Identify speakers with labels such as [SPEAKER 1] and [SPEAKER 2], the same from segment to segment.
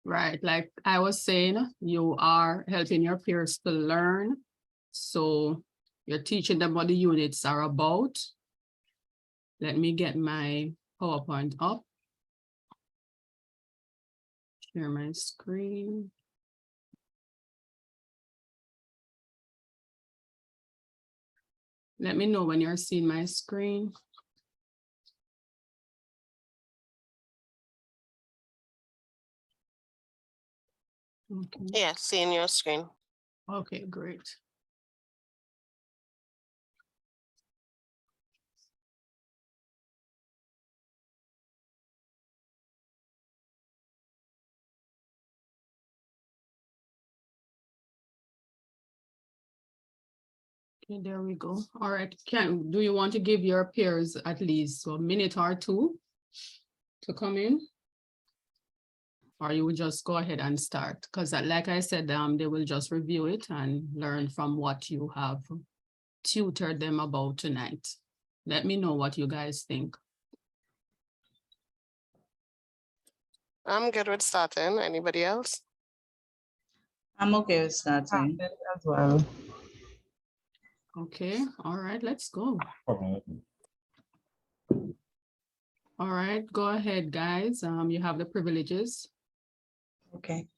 [SPEAKER 1] Right, like I was saying, you are helping your peers to learn. So you're teaching them what the units are about. Let me get my PowerPoint up. Share my screen. Let me know when you're seeing my screen. Okay.
[SPEAKER 2] Yeah, seeing your screen.
[SPEAKER 1] Okay, great. Okay, there we go. All right, do you want to give your peers at least a minute or two to come in? Or you would just go ahead and start? Because like I said, they will just review it and learn from what you have tutored them about tonight. Let me know what you guys think.
[SPEAKER 2] I'm good with starting. Anybody else?
[SPEAKER 3] I'm okay with starting.
[SPEAKER 4] As well.
[SPEAKER 1] Okay, all right, let's go.
[SPEAKER 4] Okay.
[SPEAKER 1] All right, go ahead, guys. You have the privileges.
[SPEAKER 3] Okay.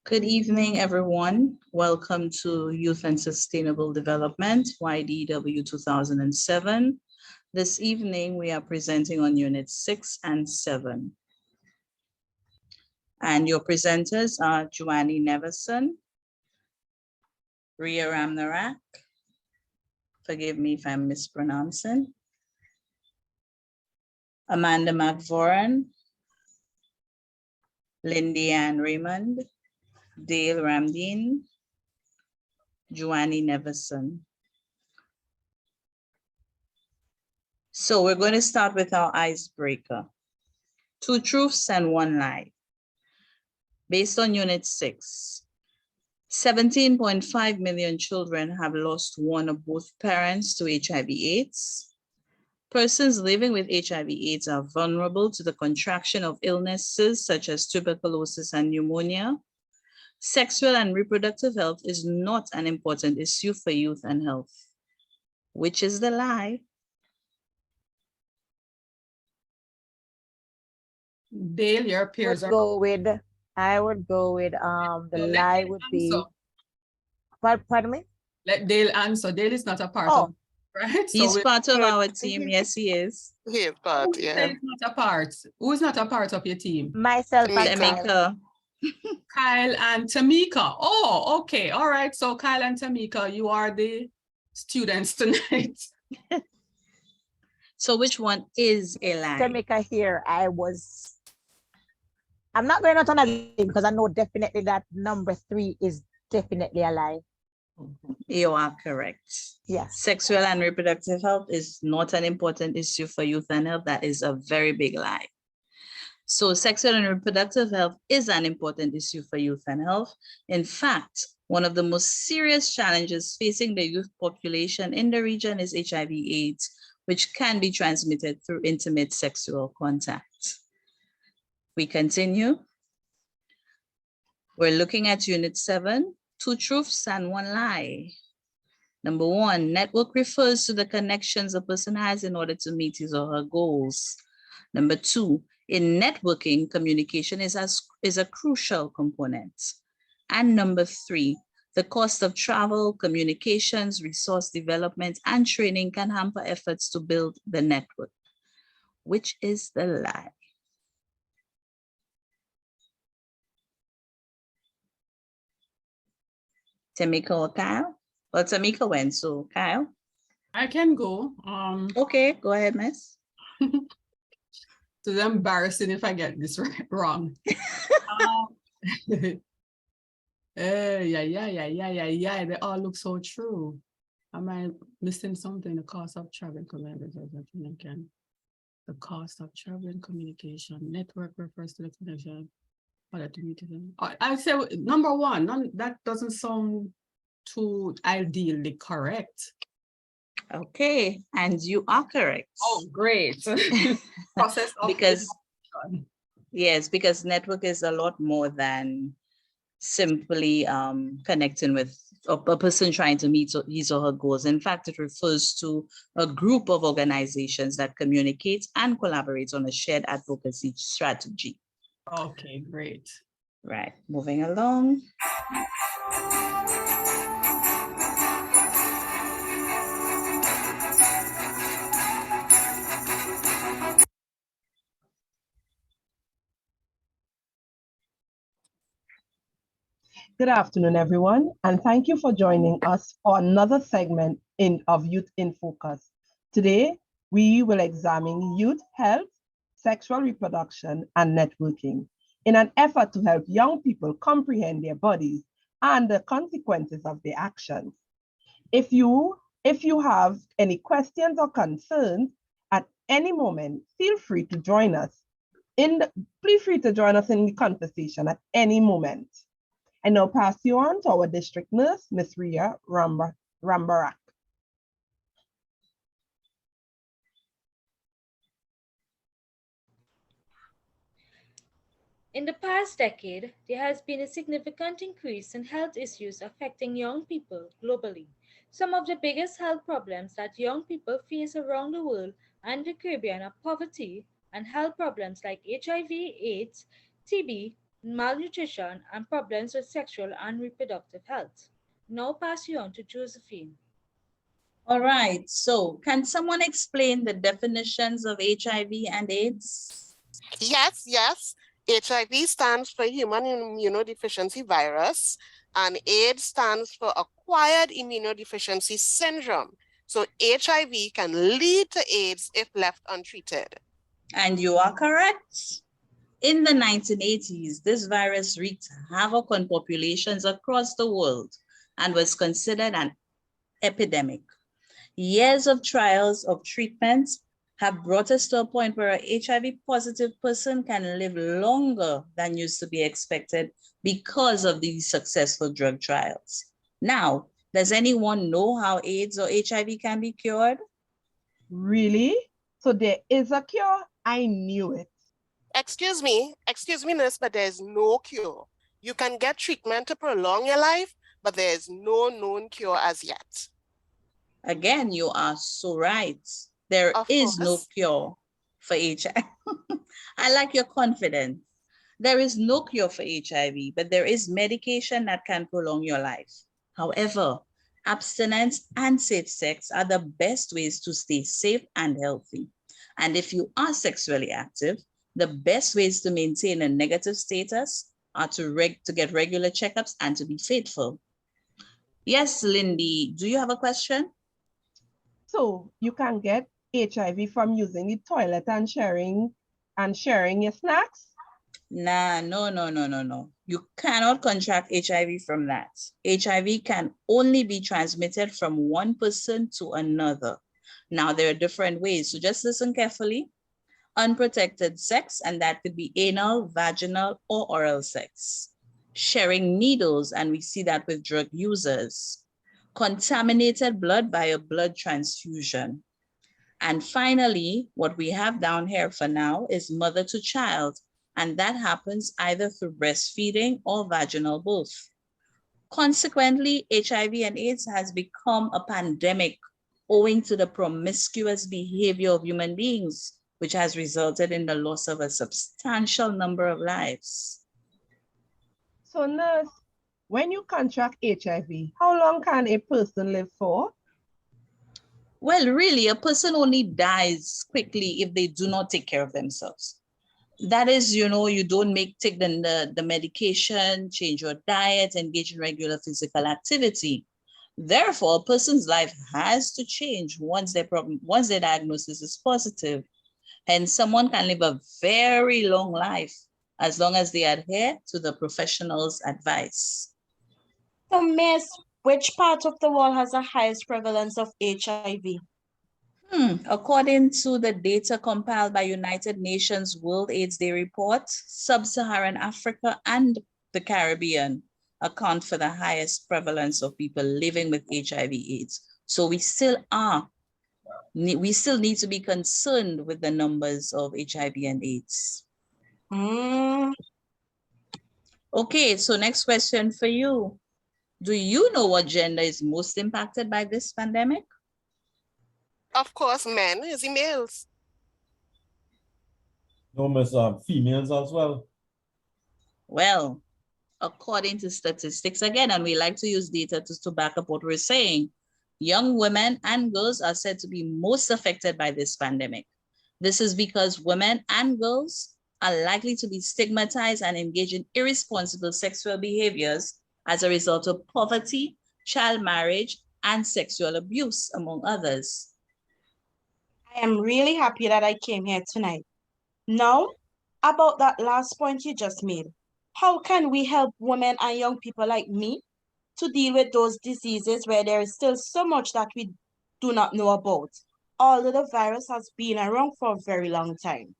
[SPEAKER 3] Good evening, everyone. Welcome to Youth and Sustainable Development, YDW 2007. This evening, we are presenting on Units 6 and 7. And your presenters are Joannie Neverson, Ria Ramnarak, forgive me if I'm mispronouncing, Amanda McVoran, Lindy Ann Raymond, Dale Ramdeen, Joannie Neverson. So we're going to start with our icebreaker. 2 truths and 1 lie. Based on Unit 6, 17.5 million children have lost one or both parents to HIV/AIDS. Persons living with HIV/AIDS are vulnerable to the contraction of illnesses such as tuberculosis and pneumonia. Sexual and reproductive health is not an important issue for youth and health. Which is the lie?
[SPEAKER 1] Dale, your peers are.
[SPEAKER 5] I would go with the
[SPEAKER 1] So let
[SPEAKER 5] lie
[SPEAKER 1] Dale
[SPEAKER 5] would be,
[SPEAKER 1] answer.
[SPEAKER 5] pardon me?
[SPEAKER 1] Let Dale answer. Dale is not a part
[SPEAKER 5] Oh.
[SPEAKER 1] of, right?
[SPEAKER 3] He's
[SPEAKER 1] So
[SPEAKER 3] part of our team. Yes, he is.
[SPEAKER 2] He is part,
[SPEAKER 1] who
[SPEAKER 2] yeah.
[SPEAKER 1] is not a part? Who is not a part of your team?
[SPEAKER 5] Myself and
[SPEAKER 2] Tamika.
[SPEAKER 5] Kyle.
[SPEAKER 1] Kyle and Tamika. Oh, okay. All right. So Kyle and Tamika, you are the students tonight.
[SPEAKER 3] So which one is a lie?
[SPEAKER 5] Tamika here, I'm not going out on a limb because I know definitely that number 3 is definitely a lie.
[SPEAKER 3] You are correct.
[SPEAKER 5] Yes.
[SPEAKER 3] Sexual and reproductive health is not an important issue for youth and health. That is a very big lie. So sexual and reproductive health is an important issue for youth and health. In fact, one of the most serious challenges facing the youth population in the region is HIV/AIDS, which can be transmitted through intimate sexual contact. We continue. We're looking at Unit 7, 2 truths and 1 lie. Number 1, network refers to the connections a person has in order to meet his or her goals. Number 2, in networking, communication is a crucial component. And number 3, the cost of travel, communications, resource development, and training can hamper efforts to build the network. Which is the lie? Tamika or Kyle? Well, Tamika went, so Kyle.
[SPEAKER 1] I can go.
[SPEAKER 3] Okay, go ahead, miss.
[SPEAKER 1] It's embarrassing if I get this wrong. Yeah. They all look so true. Am I missing something? The cost of travel communication. The cost of travel and communication. Network refers to the connection. I say number 1. That doesn't sound too ideally correct.
[SPEAKER 3] Okay, and you are correct.
[SPEAKER 1] Oh, great. Process of
[SPEAKER 3] Because,
[SPEAKER 1] elimination.
[SPEAKER 3] yes, because network is a lot more than simply connecting with a person trying to meet his or her goals. In fact, it refers to a group of organizations that communicate and collaborate on a shared advocacy strategy.
[SPEAKER 1] Okay, great.
[SPEAKER 3] Right, moving along.
[SPEAKER 4] Good afternoon, everyone, and thank you for joining us for another segment of Youth in Focus. Today, we will examine youth health, sexual reproduction, and networking in an effort to help young people comprehend their bodies and the consequences of their actions. If you have any questions or concerns at any moment, feel free to join us in the conversation at any moment. I now pass you on to our district nurse, Ms. Ria Rambarak.
[SPEAKER 6] In the past decade, there has been a significant increase in health issues affecting young people globally. Some of the biggest health problems that young people face around the world and the Caribbean are poverty and health problems like HIV, AIDS, TB, malnutrition, and problems with sexual and reproductive health. Now pass you on to Josephine.
[SPEAKER 3] All right, so can someone explain the definitions of HIV and AIDS?
[SPEAKER 2] Yes, yes. HIV stands for human immunodeficiency virus, and AIDS stands for acquired immunodeficiency syndrome. So HIV can lead to AIDS if left untreated.
[SPEAKER 3] And you are correct. In the 1980s, this virus wreaked havoc on populations across the world and was considered an epidemic. Years of trials of treatments have brought us to a point where a HIV positive person can live longer than used to be expected because of these successful drug trials. Now, does anyone know how AIDS or HIV can be cured?
[SPEAKER 4] Really? So there is a cure? I knew it.
[SPEAKER 2] Excuse me, nurse, but there's no cure. You can get treatment to prolong your life, but there is no known cure as yet.
[SPEAKER 3] Again, you are so right. There is no cure for HIV. I like your confidence. There is no cure for HIV, but there is medication that can prolong your life. However, abstinence and safe sex are the best ways to stay safe and healthy. And if you are sexually active, the best ways to maintain a negative status are to get regular checkups and to be faithful. Yes, Lindy, do you have a question?
[SPEAKER 4] So you can get HIV from using the toilet and sharing your snacks?
[SPEAKER 3] Nah, no. You cannot contract HIV from that. HIV can only be transmitted from one person to another. Now, there are different ways, so just listen carefully. Unprotected sex, and that could be anal, vaginal, or oral sex. Sharing needles, and we see that with drug users. Contaminated blood by a blood transfusion. And finally, what we have down here for now is mother to child, and that happens either through breastfeeding or vaginal both. Consequently, HIV and AIDS has become a pandemic owing to the promiscuous behavior of human beings, which has resulted in the loss of a substantial number of lives.
[SPEAKER 4] So nurse, when you contract HIV, how long can a person live for?
[SPEAKER 3] Well, really, a person only dies quickly if they do not take care of themselves. That is, you don't take the medication, change your diet, engage in regular physical activity. Therefore, a person's life has to change once their diagnosis is positive. And someone can live a very long life as long as they adhere to the professional's advice.
[SPEAKER 7] So, Miss, which part of the world has the highest prevalence of HIV?
[SPEAKER 3] According to the data compiled by United Nations World AIDS Day report, Sub-Saharan Africa and the Caribbean account for the highest prevalence of people living with HIV/AIDS. So we still are we still need to be concerned with the numbers of HIV and AIDS.
[SPEAKER 7] Mm,
[SPEAKER 3] Okay, so next question for you. Do you know what gender is most impacted by this pandemic?
[SPEAKER 2] Of course, men is the males.
[SPEAKER 8] No, miss, females as well.
[SPEAKER 3] Well, according to statistics again, and we like to use data to back up what we're saying, young women and girls are said to be most affected by this pandemic. This is because women and girls are likely to be stigmatized and engage in irresponsible sexual behaviors as a result of poverty, child marriage, and sexual abuse, among others.
[SPEAKER 7] I am really happy that I came here tonight. Now, about that last point you just made, how can we help women and young people like me to deal with those diseases where there is still so much that we do not know about, although the virus has been around for a very long time?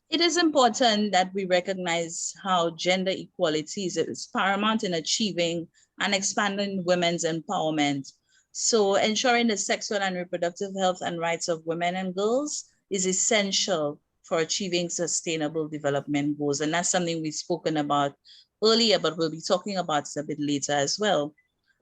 [SPEAKER 3] It is important that we recognize how gender equality is paramount in achieving and expanding women's empowerment. So ensuring the sexual and reproductive health and rights of women and girls is essential for achieving sustainable development goals. And that's something we've spoken about earlier, but we'll be talking about it a bit later as well.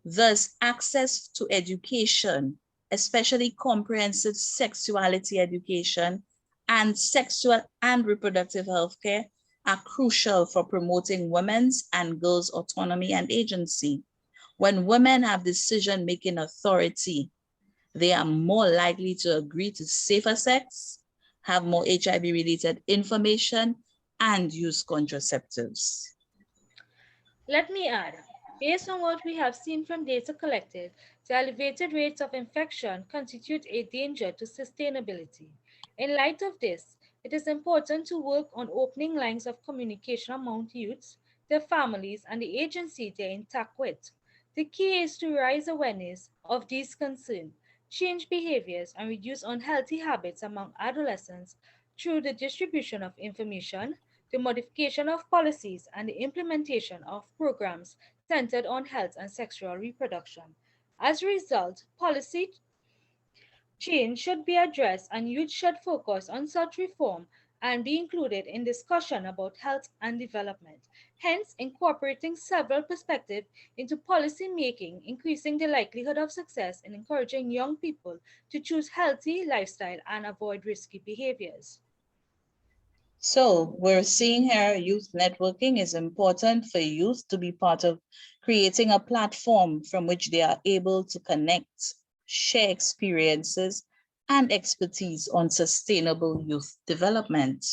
[SPEAKER 3] Thus, access to education, especially comprehensive sexuality education, and sexual and reproductive health care are crucial for promoting women's and girls' autonomy and agency. When women have decision-making authority, they are more likely to agree to safer sex, have more HIV-related information, and use contraceptives.
[SPEAKER 6] Let me add, based on what we have seen from data collected, the elevated rates of infection constitute a danger to sustainability. In light of this, it is important to work on opening lines of communication among youths, their families, and the agency they interact with. The key is to raise awareness of these concerns, change behaviors, and reduce unhealthy habits among adolescents through the distribution of information, the modification of policies, and the implementation of programs centered on health and sexual reproduction. As a result, policy change should be addressed and youth should focus on such reform and be included in discussion about health and development. Hence, incorporating several perspectives into policy making, increasing the likelihood of success in encouraging young people to choose healthy lifestyle and avoid risky behaviors.
[SPEAKER 3] So we're seeing here youth networking is important for youth to be part of creating a platform from which they are able to connect, share experiences and expertise on sustainable youth development.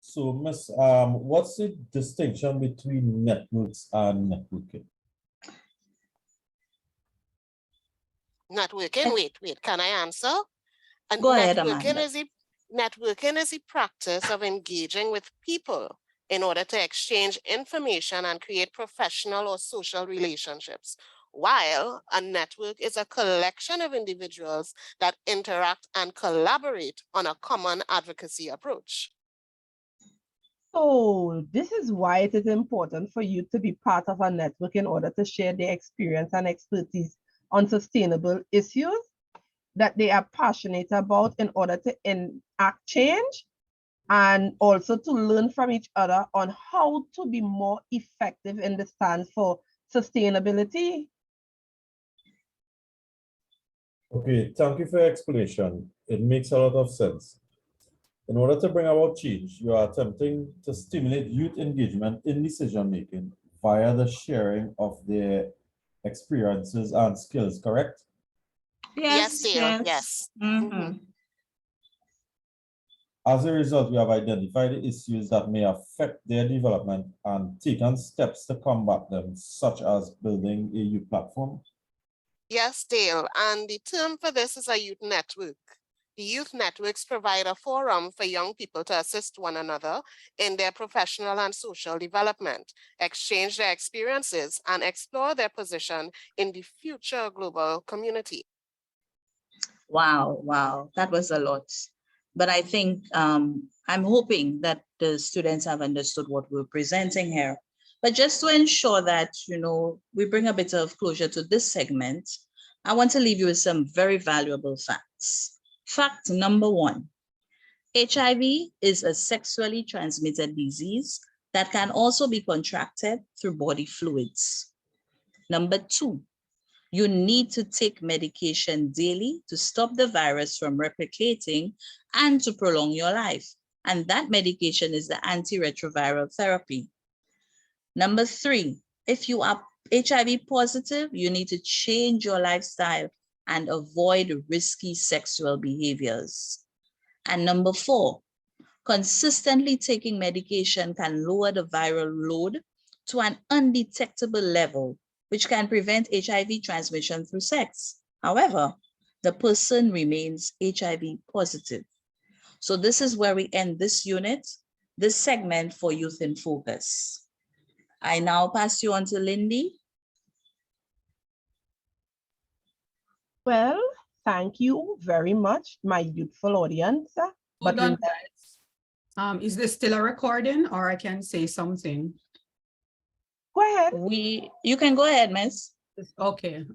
[SPEAKER 8] So, Miss, what's the distinction between networks and networking?
[SPEAKER 2] Networking, wait, can I answer? And
[SPEAKER 3] Go ahead,
[SPEAKER 2] networking
[SPEAKER 3] Amanda.
[SPEAKER 2] networking is the practice of engaging with people in order to exchange information and create professional or social relationships, while a network is a collection of individuals that interact and collaborate on a common advocacy approach.
[SPEAKER 4] So this is why it is important for you to be part of a network in order to share their experience and expertise on sustainable issues that they are passionate about in order to enact change and also to learn from each other on how to be more effective in the stand for sustainability.
[SPEAKER 8] Okay, thank you for your explanation. It makes a lot of sense. In order to bring about change, you are attempting to stimulate youth engagement in decision-making via the sharing of their experiences and skills, correct?
[SPEAKER 2] Yes, Dale,
[SPEAKER 3] yes.
[SPEAKER 2] yes.
[SPEAKER 3] Mhm.
[SPEAKER 8] As a result, we have identified the issues that may affect their development and taken steps to combat them, such as building a youth platform.
[SPEAKER 2] Yes, Dale, and the term for this is a youth network. The youth networks provide a forum for young people to assist one another in their professional and social development, exchange their experiences, and explore their position in the future global community.
[SPEAKER 3] Wow, that was a lot. But I think I'm hoping that the students have understood what we're presenting here. But just to ensure that, we bring a bit of closure to this segment, I want to leave you with some very valuable facts. Fact number 1, HIV is a sexually transmitted disease that can also be contracted through body fluids. Number 2, you need to take medication daily to stop the virus from replicating and to prolong your life. And that medication is the antiretroviral therapy. Number 3, if you are HIV positive, you need to change your lifestyle and avoid risky sexual behaviors. And number 4, consistently taking medication can lower the viral load to an undetectable level, which can prevent HIV transmission through sex. However, the person remains HIV positive. So this is where we end this unit, this segment for Youth in Focus. I now pass you on to Lindy.
[SPEAKER 4] Well, thank you very much, my youthful audience.
[SPEAKER 1] Hold on,
[SPEAKER 4] we-
[SPEAKER 1] guys. Is this still a recording or I can say something?
[SPEAKER 4] Go ahead.
[SPEAKER 3] You can go ahead, Miss.
[SPEAKER 1] Okay,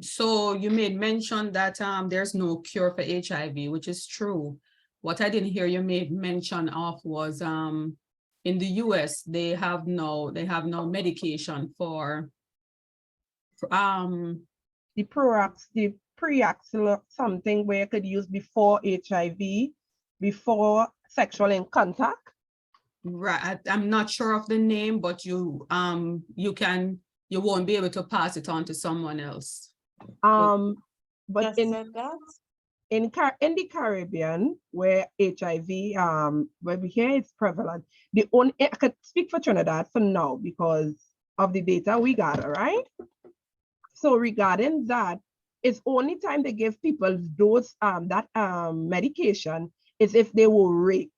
[SPEAKER 1] so you made mention that there's no cure for HIV, which is true. What I didn't hear you made mention of was in the US, they have no medication for
[SPEAKER 4] The preaxial something where you could use before HIV, before sexual contact.
[SPEAKER 1] right. I'm not sure of the name, but you won't be able to pass it on to someone else.
[SPEAKER 4] But
[SPEAKER 7] Just
[SPEAKER 4] in
[SPEAKER 7] said that.
[SPEAKER 4] in the Caribbean, where HIV, where we hear it's prevalent, I could speak for Trinidad for now because of the data we got, all right? So regarding that, it's only time they give people those medication is if they were raped.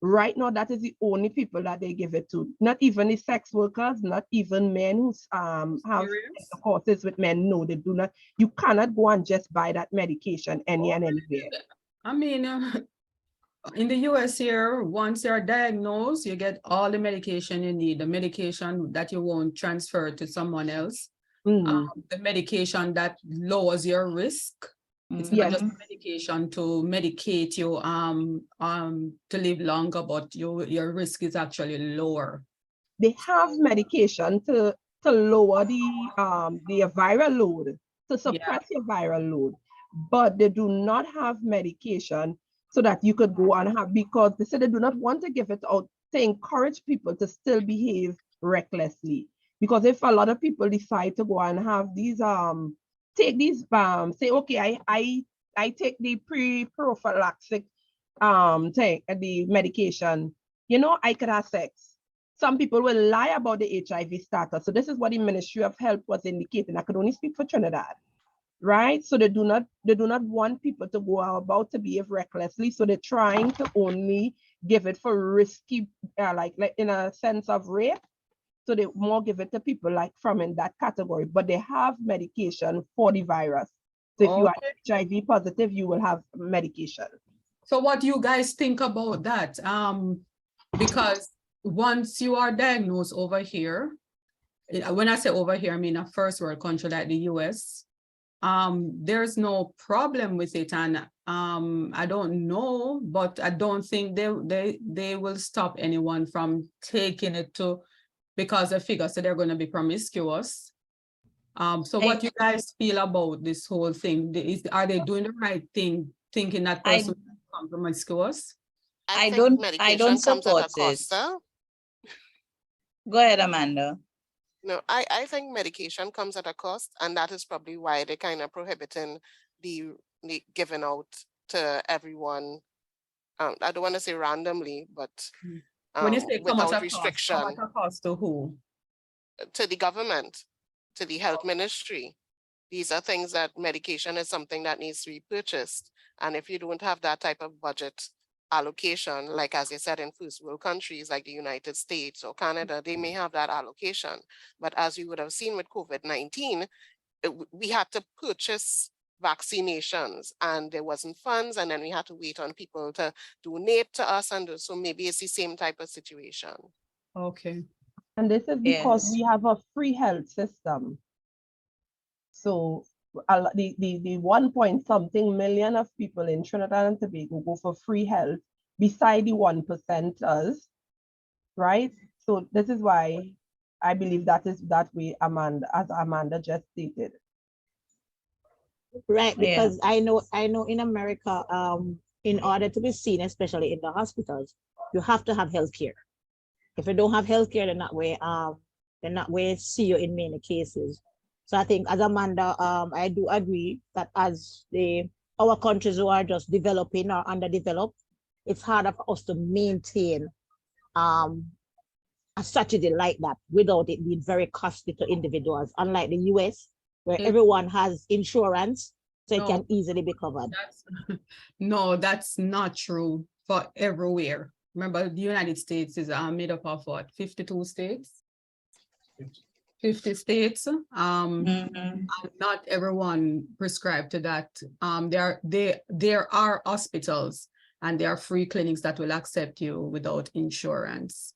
[SPEAKER 4] Right now, that is the only people that they give it to. Not even the sex workers, not even men who have courses with men. No, they do not. You cannot go and just buy that medication anywhere.
[SPEAKER 1] I mean, in the US here, once you're diagnosed, you get all the medication you need, the medication that you won't transfer to someone else, the medication that lowers your risk. It's not just medication to medicate you to live longer, but your risk is actually lower.
[SPEAKER 4] They have medication to lower the viral load, to suppress your viral load, but they do not have medication so that you could go and have, because they say they do not want to give it out to encourage people to still behave recklessly. Because if a lot of people decide to go and have these take these say, okay, I take the prophylactic the medication, you know, I could have sex. Some people will lie about the HIV status. So this is what the Ministry of Health was indicating. I could only speak for Trinidad, right? So they do not want people to go about to behave recklessly. So they're trying to only give it for risky, like in a sense of rape. So they more give it to people like from in that category, but they have medication for the virus. So if you are HIV positive, you will have medication.
[SPEAKER 1] So what do you guys think about that? Because once you are diagnosed over here, when I say over here, I mean a first world country like the US, there's no problem with it. And I don't know, but I don't think they will stop anyone from taking it because they figure so they're going to be promiscuous. So what do you guys feel about this whole thing? Are they doing the right thing, thinking that person is promiscuous?
[SPEAKER 3] I don't support it. Go ahead, Amanda.
[SPEAKER 2] No, I think medication comes at a cost, and that is probably why they're kind of prohibiting the giving out to everyone. I don't want to say randomly, but
[SPEAKER 1] when you say
[SPEAKER 2] without restriction.
[SPEAKER 1] Come at a cost to who?
[SPEAKER 2] To the government, to the health ministry. These are things that medication is something that needs to be purchased. And if you don't have that type of budget allocation, like as I said, in first world countries like the United States or Canada, they may have that allocation. But as you would have seen with COVID-19, we had to purchase vaccinations and there wasn't funds, and then we had to wait on people to donate to us, and so maybe it's the same type of situation.
[SPEAKER 1] Okay.
[SPEAKER 4] And this is because we have a free health system. So the 1 point something million of people in Trinidad and Tobago go for free health beside the 1%ers, right? So this is why I believe that is that way, Amanda, as Amanda just stated.
[SPEAKER 5] Right,
[SPEAKER 3] Yeah.
[SPEAKER 5] because I know in America, in order to be seen, especially in the hospitals, you have to have healthcare. If you don't have healthcare, they're not way see you in many cases. So I think as Amanda, I do agree that as our countries who are just developing or underdeveloped, it's harder for us to maintain a strategy like that without it being very costly to individuals, unlike the US, where everyone has insurance, so it can easily be covered.
[SPEAKER 1] No, that's not true for everywhere. Remember, the United States is made up of what, 52 states? 50 states.
[SPEAKER 3] Mhm.
[SPEAKER 1] Not everyone prescribed to that. There are hospitals and there are free clinics that will accept you without insurance.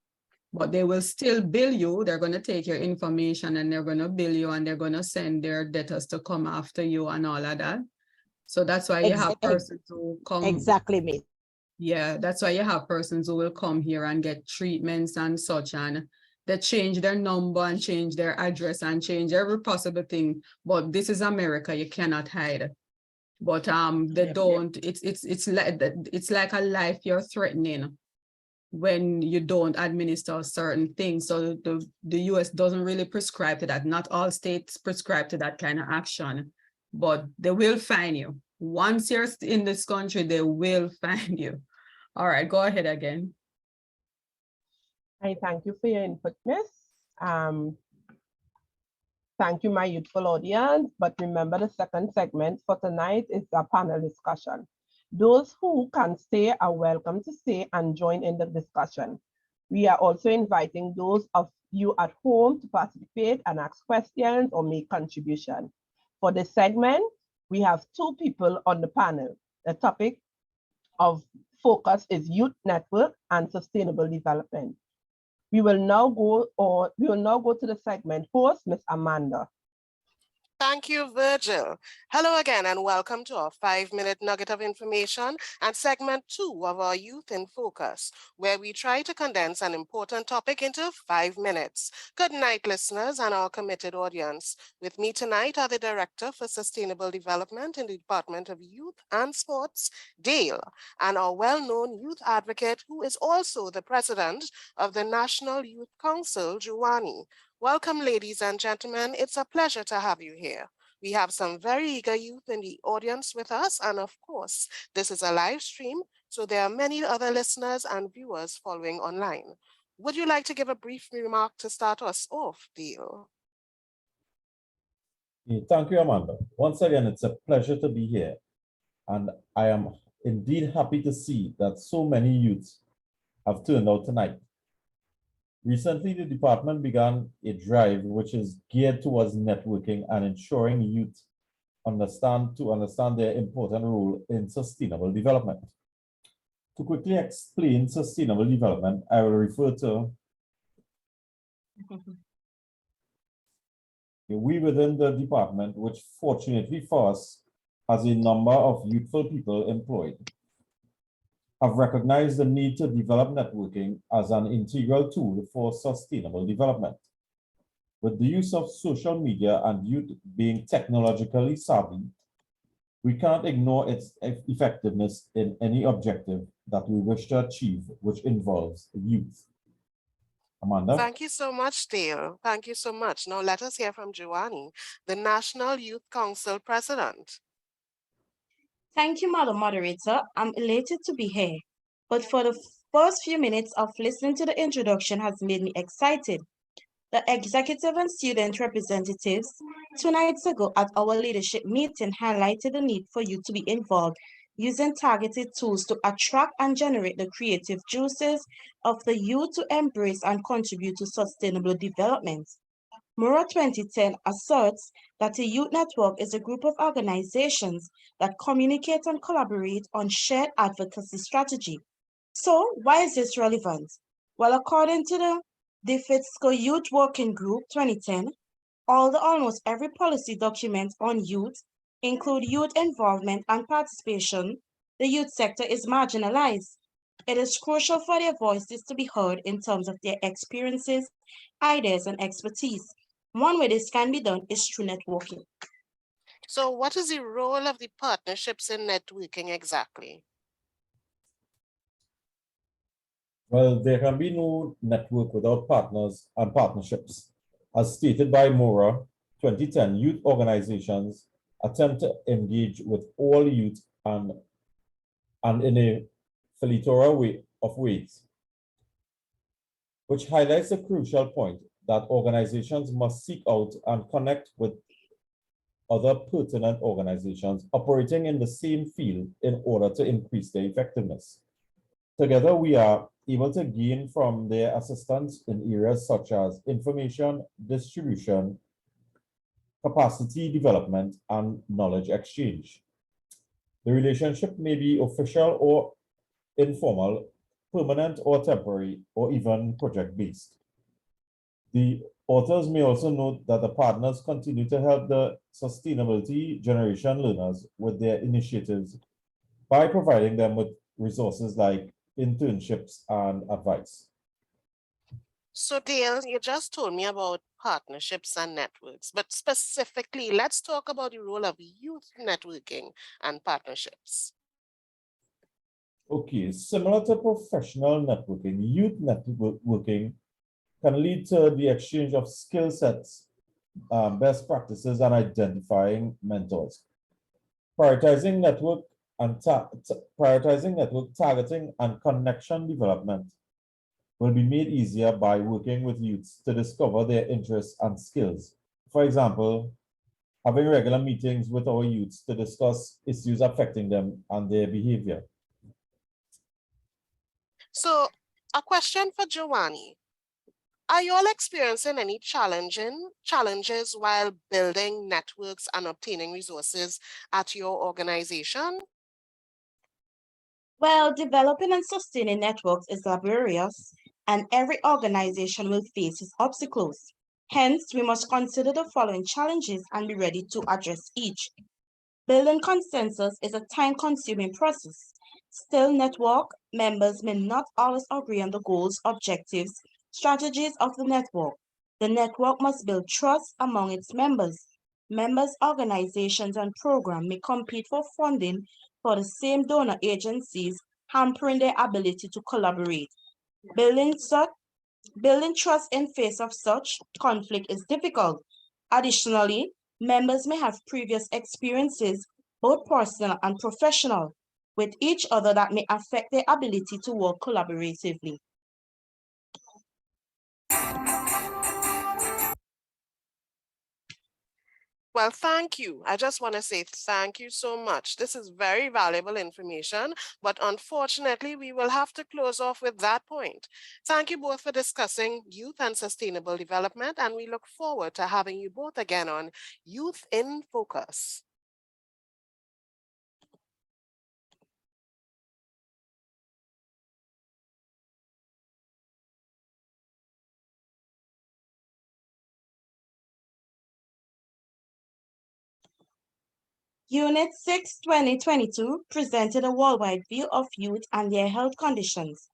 [SPEAKER 1] But they will still bill you. They're going to take your information and they're going to bill you and they're going to send their debtors to come after you and all of that. So that's why you have persons who come.
[SPEAKER 5] Exactly, me.
[SPEAKER 1] Yeah, that's why you have persons who will come here and get treatments and such, and they change their number and change their address and change every possible thing. But this is America, you cannot hide. But they don't, it's like a life you're threatening when you don't administer certain things. So the US doesn't really prescribe to that. Not all states prescribe to that kind of action, but they will find you. Once you're in this country, they will find you. All right, go ahead again.
[SPEAKER 4] I thank you for your input, Miss. Thank you, my youthful audience. But remember, the second segment for tonight is a panel discussion. Those who can stay are welcome to stay and join in the discussion. We are also inviting those of you at home to participate and ask questions or make contributions. For this segment, we have two people on the panel. The topic of focus is youth network and sustainable development. We will now go to the segment host, Ms. Amanda.
[SPEAKER 2] Thank you, Virgil. Hello again, and welcome to our 5-minute nugget of information and segment 2 of our Youth in Focus, where we try to condense an important topic into 5 minutes. Good night, listeners and our committed audience. With me tonight are the Director for Sustainable Development in the Department of Youth and Sports, Dale, and our well-known youth advocate, who is also the President of the National Youth Council, Juwani. Welcome, ladies and gentlemen. It's a pleasure to have you here. We have some very eager youth in the audience with us. And of course, this is a live stream, so there are many other listeners and viewers following online. Would you like to give a brief remark to start us off, Dale?
[SPEAKER 8] Thank you, Amanda. Once again, it's a pleasure to be here. And I am indeed happy to see that so many youths have turned out tonight. Recently, the department began a drive which is geared towards networking and ensuring youth understand their important role in sustainable development. To quickly explain sustainable development, I will refer to we within the department, which fortunately for us has a number of youthful people employed, have recognized the need to develop networking as an integral tool for sustainable development. With the use of social media and youth being technologically savvy, we can't ignore its effectiveness in any objective that we wish to achieve, which involves youth. Amanda?
[SPEAKER 2] Thank you so much, Dale. Thank you so much. Now let us hear from Juwani, the National Youth Council President.
[SPEAKER 7] Thank you, Madam Moderator. I'm elated to be here. But for the first few minutes of listening to the introduction has made me excited. The executive and student representatives 2 nights ago at our leadership meeting highlighted the need for you to be involved using targeted tools to attract and generate the creative juices of the youth to embrace and contribute to sustainable development. MURA 2010 asserts that a youth network is a group of organizations that communicate and collaborate on shared advocacy strategy. So why is this relevant? Well, according to the DFIDSCO Youth Working Group 2010, almost every policy document on youth include youth involvement and participation, the youth sector is marginalized. It is crucial for their voices to be heard in terms of their experiences, ideas, and expertise. One way this can be done is through networking.
[SPEAKER 2] So what is the role of the partnerships in networking exactly?
[SPEAKER 8] Well, there can be no network without partners and partnerships. As stated by Mora, 2010, youth organizations attempt to engage with all youth and in a plethora of ways, which highlights the crucial point that organizations must seek out and connect with other pertinent organizations operating in the same field in order to increase their effectiveness. Together, we are able to gain from their assistance in areas such as information distribution, capacity development, and knowledge exchange. The relationship may be official or informal, permanent or temporary, or even project-based. The authors may also note that the partners continue to help the sustainability generation learners with their initiatives by providing them with resources like internships and advice.
[SPEAKER 2] So Dale, you just told me about partnerships and networks, but specifically, let's talk about the role of youth networking and partnerships.
[SPEAKER 8] Okay, similar to professional networking, youth networking can lead to the exchange of skill sets, best practices, and identifying mentors. Prioritizing network targeting and connection development will be made easier by working with youths to discover their interests and skills. For example, having regular meetings with our youths to discuss issues affecting them and their behavior.
[SPEAKER 2] So a question for Giovanni. Are you all experiencing any challenges while building networks and obtaining resources at your organization?
[SPEAKER 7] Well, developing and sustaining networks is laborious, and every organization will face its obstacles. Hence, we must consider the following challenges and be ready to address each. Building consensus is a time-consuming process. Still, network members may not always agree on the goals, objectives, strategies of the network. The network must build trust among its members. Members, organizations, and programs may compete for funding for the same donor agencies, hampering their ability to collaborate. Building trust in face of such conflict is difficult. Additionally, members may have previous experiences, both personal and professional, with each other that may affect their ability to work collaboratively.
[SPEAKER 2] Well, thank you. I just want to say thank you so much. This is very valuable information, but unfortunately, we will have to close off with that point. Thank you both for discussing youth and sustainable development, and we look forward to having you both again on Youth in Focus.
[SPEAKER 7] Unit 6, 2022 presented a worldwide view of youth and their health conditions,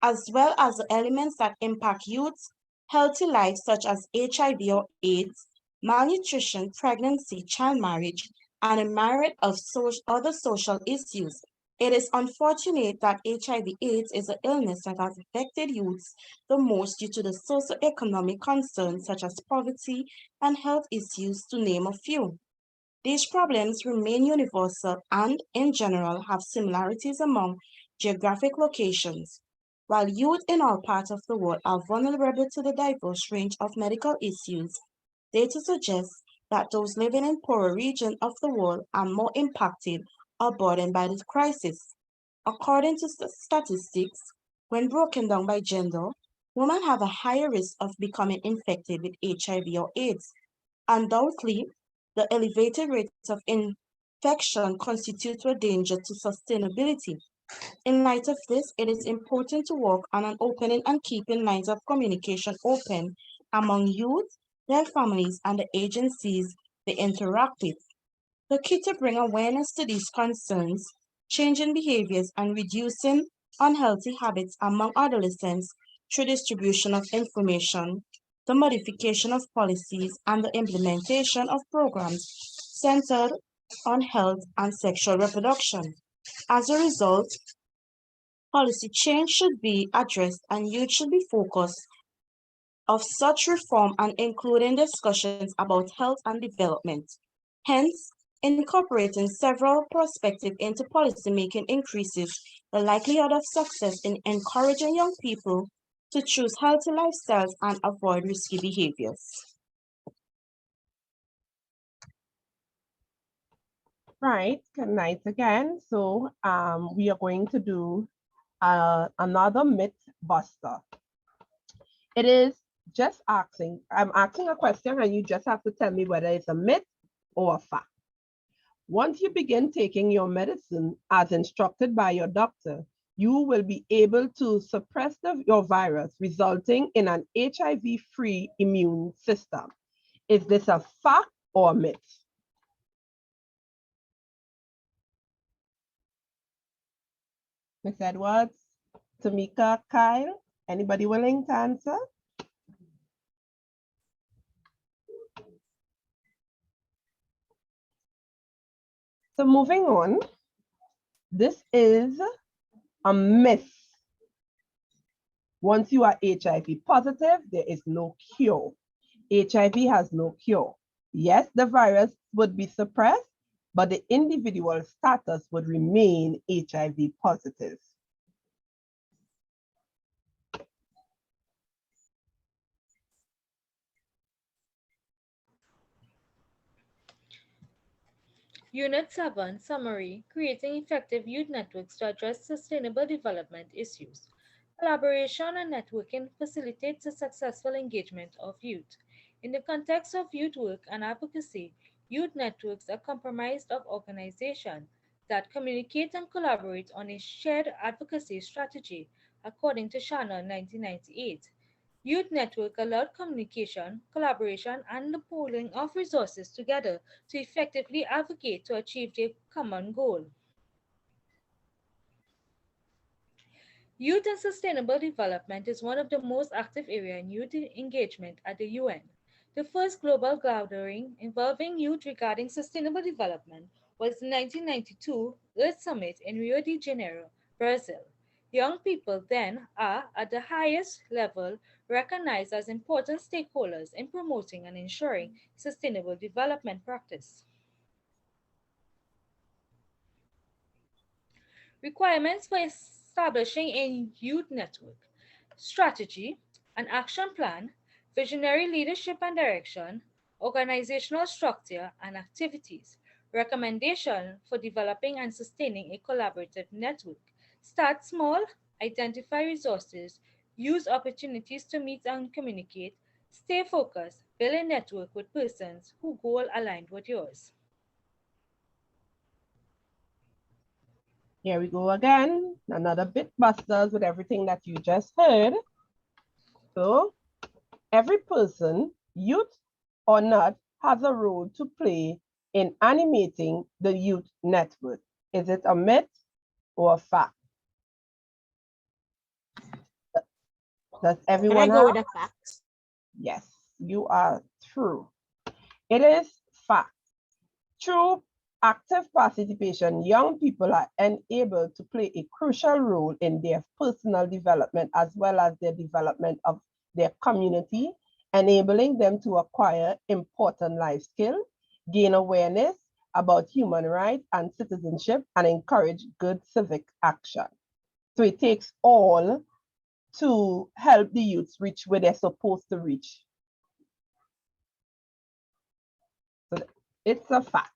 [SPEAKER 7] as well as the elements that impact youth's healthy life, such as HIV or AIDS, malnutrition, pregnancy, child marriage, and a myriad of other social issues. It is unfortunate that HIV/AIDS is an illness that has affected youths the most due to the socioeconomic concerns such as poverty and health issues, to name a few. These problems remain universal and, in general, have similarities among geographic locations. While youth in all parts of the world are vulnerable to the diverse range of medical issues, data suggests that those living in poorer regions of the world are more impacted or burdened by this crisis. According to statistics, when broken down by gender, women have a higher risk of becoming infected with HIV or AIDS. Undoubtedly, the elevated rates of infection constitute a danger to sustainability. In light of this, it is important to work on an opening and keeping lines of communication open among youth, their families, and the agencies they interact with. The key to bring awareness to these concerns, changing behaviors, and reducing unhealthy habits among adolescents through distribution of information, the modification of policies, and the implementation of programs centered on health and sexual reproduction. As a result, policy change should be addressed and youth should be focused of such reform and including discussions about health and development. Hence, incorporating several perspectives into policymaking increases the likelihood of success in encouraging young people to choose healthy lifestyles and avoid risky behaviors.
[SPEAKER 4] Right, good night again. So we are going to do another myth buster. It is just asking, I'm asking a question and you just have to tell me whether it's a myth or a fact. Once you begin taking your medicine as instructed by your doctor, you will be able to suppress your virus, resulting in an HIV-free immune system. Is this a fact or a myth? Ms. Edwards, Tamika, Kyle, anybody willing to answer? So moving on, this is a myth. Once you are HIV positive, there is no cure. HIV has no cure. Yes, the virus would be suppressed, but the individual status would remain HIV positive.
[SPEAKER 6] Unit 7, Summary, Creating Effective Youth Networks to Address Sustainable Development Issues. Collaboration and networking facilitates the successful engagement of youth. In the context of youth work and advocacy, youth networks are comprised of organizations that communicate and collaborate on a shared advocacy strategy, according to Shannon 1998. Youth Network allowed communication, collaboration, and the pooling of resources together to effectively advocate to achieve their common goal. Youth and sustainable development is one of the most active areas in youth engagement at the UN. The first global gathering involving youth regarding sustainable development was the 1992 Earth Summit in Rio de Janeiro, Brazil. Young people then are, at the highest level, recognized as important stakeholders in promoting and ensuring sustainable development practice. Requirements for establishing a youth network: strategy, an action plan, visionary leadership and direction, organizational structure and activities. Recommendation for developing and sustaining a collaborative network: start small, identify resources, use opportunities to meet and communicate, stay focused, build a network with persons who goal aligned with yours.
[SPEAKER 4] Here we go again, another bit busters with everything that you just heard. So every person, youth or not, has a role to play in animating the youth network. Is it a myth or a fact? Does everyone
[SPEAKER 5] Can I go
[SPEAKER 4] have?
[SPEAKER 5] with a fact?
[SPEAKER 4] Yes, you are true. It is fact. Through active participation, young people are enabled to play a crucial role in their personal development as well as their development of their community, enabling them to acquire important life skills, gain awareness about human rights and citizenship, and encourage good civic action. So it takes all to help the youths reach where they're supposed to reach. So it's a fact.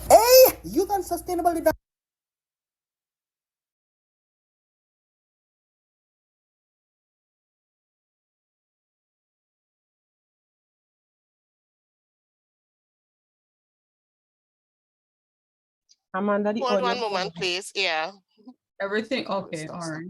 [SPEAKER 9] Hey, youth and sustainable development.
[SPEAKER 4] Amanda, the
[SPEAKER 2] Hold
[SPEAKER 4] audio.
[SPEAKER 2] one moment, please. Yeah.
[SPEAKER 1] Everything, okay, all right.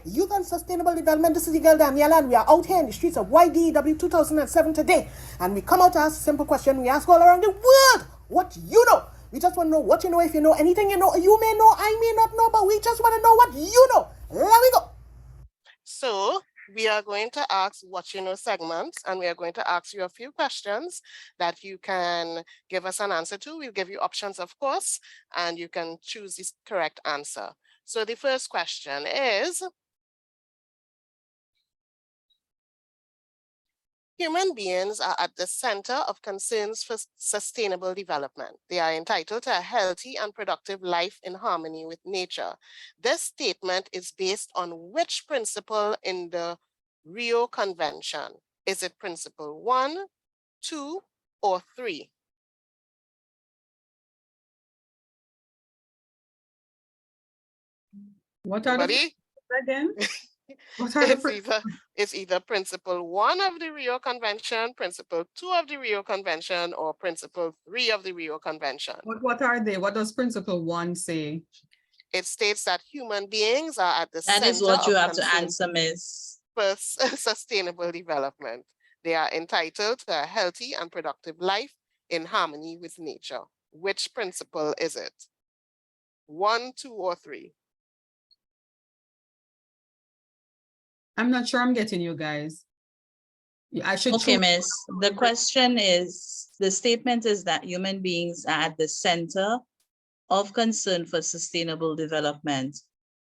[SPEAKER 9] Youth and Sustainable Development. This is your girl Daniela, and we are out here in the streets of YDW 2007 today. And we come out to ask a simple question. We ask all around the world what you know. We just want to know what you know. If you know anything you know, you may know, I may not know, but we just want to know what you know. There we go.
[SPEAKER 2] So we are going to ask what you know segments, and we are going to ask you a few questions that you can give us an answer to. We'll give you options, of course, and you can choose the correct answer. So the first question is, human beings are at the center of concerns for sustainable development. They are entitled to a healthy and productive life in harmony with nature. This statement is based on which principle in the Rio Convention? Is it principle 1, 2, or 3?
[SPEAKER 1] What are the
[SPEAKER 2] Anybody?
[SPEAKER 1] again? What are the
[SPEAKER 2] It's either principle 1 of the Rio Convention, principle 2 of the Rio Convention, or principle 3 of the Rio Convention.
[SPEAKER 1] what are they? What does principle 1 say?
[SPEAKER 2] It states that human beings are at the center
[SPEAKER 3] That is what you
[SPEAKER 2] of
[SPEAKER 3] have to
[SPEAKER 2] concern
[SPEAKER 3] answer, Miss.
[SPEAKER 2] for sustainable development. They are entitled to a healthy and productive life in harmony with nature. Which principle is it? 1, 2, or 3?
[SPEAKER 1] I'm not sure I'm getting you guys. I should
[SPEAKER 3] Okay,
[SPEAKER 1] choose-
[SPEAKER 3] Miss. The question is, the statement is that human beings are at the center of concern for sustainable development.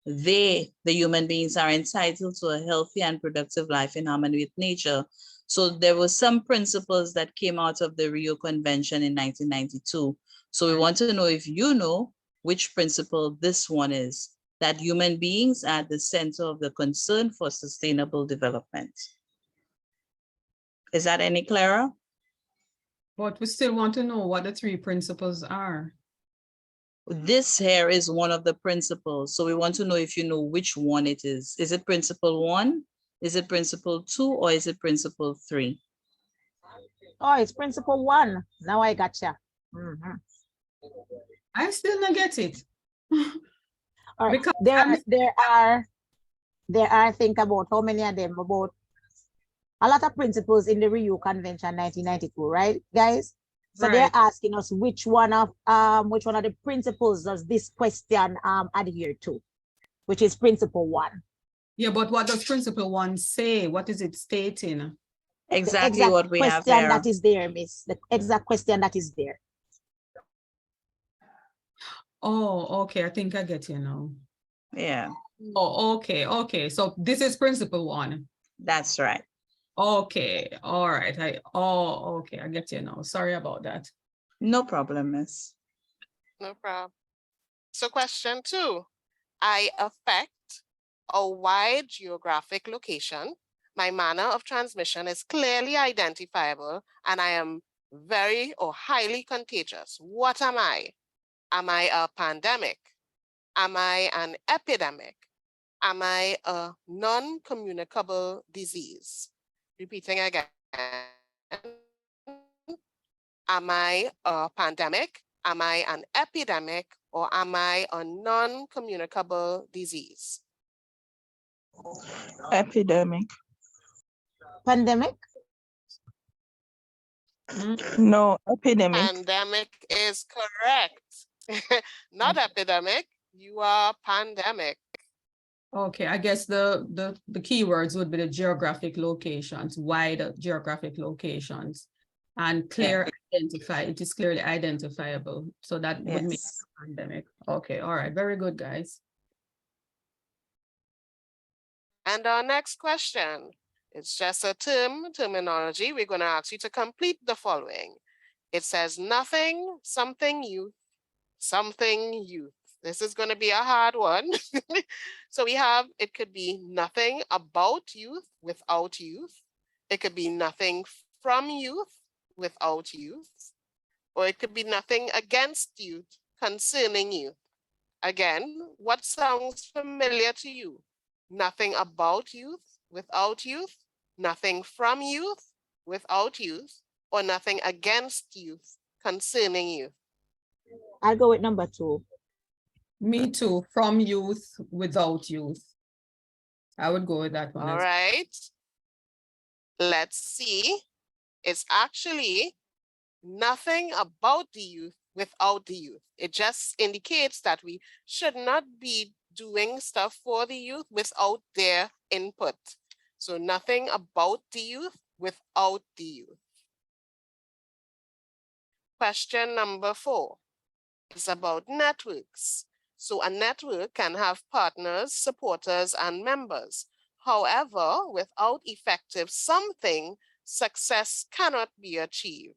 [SPEAKER 3] They, the human beings, are entitled to a healthy and productive life in harmony with nature. So there were some principles that came out of the Rio Convention in 1992. So we want to know if you know which principle this one is, that human beings are at the center of the concern for sustainable development. Is that any clearer?
[SPEAKER 1] But we still want to know what the 3 principles are.
[SPEAKER 3] This here is one of the principles. So we want to know if you know which one it is. Is it principle 1? Is it principle 2? Or is it principle 3?
[SPEAKER 5] Oh, it's principle 1. Now I gotcha.
[SPEAKER 1] I still not get it.
[SPEAKER 5] All right.
[SPEAKER 1] Because
[SPEAKER 5] There are think about how many of them, about a lot of principles in the Rio Convention 1992, right, guys? So they're
[SPEAKER 1] Right.
[SPEAKER 5] asking us which one of the principles does this question adhere to, which is principle 1.
[SPEAKER 1] Yeah, but what does principle 1 say? What is it stating?
[SPEAKER 3] Exactly what we have
[SPEAKER 5] question
[SPEAKER 3] here.
[SPEAKER 5] that is there, Miss. The exact question that is there.
[SPEAKER 1] Oh, okay. I think I get you now.
[SPEAKER 3] Yeah,
[SPEAKER 1] Oh, okay. Okay. So this is principle 1.
[SPEAKER 3] that's right.
[SPEAKER 1] Okay. All right. Okay. I get you now. Sorry about that.
[SPEAKER 3] No problem, Miss.
[SPEAKER 2] No problem. So question 2, I affect a wide geographic location. My manner of transmission is clearly identifiable, and I am very or highly contagious. What am I? Am I a pandemic? Am I an epidemic? Am I a non-communicable disease? Repeating again. Am I a pandemic? Am I an epidemic? Or am I a non-communicable disease?
[SPEAKER 10] Epidemic.
[SPEAKER 5] Pandemic?
[SPEAKER 10] No, epidemic.
[SPEAKER 2] Pandemic is correct. Not epidemic, you are pandemic.
[SPEAKER 1] Okay. I guess the keywords would be the geographic locations, wide geographic locations, and clear identify. It is clearly identifiable. So that would make
[SPEAKER 3] Yes.
[SPEAKER 1] pandemic. Okay. All right. Very good, guys.
[SPEAKER 2] And our next question, it's just a terminology. We're going to ask you to complete the following. It says nothing, something, youth, something, youth. This is going to be a hard one. So we have, it could be nothing about youth without youth. It could be nothing from youth without youth. Or it could be nothing against youth concerning youth. Again, what sounds familiar to you? Nothing about youth without youth, nothing from youth without youth, or nothing against youth concerning youth.
[SPEAKER 5] I'll go with number 2.
[SPEAKER 1] Me too. From youth, without youth. I would go with that one.
[SPEAKER 2] All
[SPEAKER 1] as-
[SPEAKER 2] right. Let's see. It's actually nothing about the youth without the youth. It just indicates that we should not be doing stuff for the youth without their input. So nothing about the youth without the youth. Question number 4 is about networks. So a network can have partners, supporters, and members. However, without effective something, success cannot be achieved.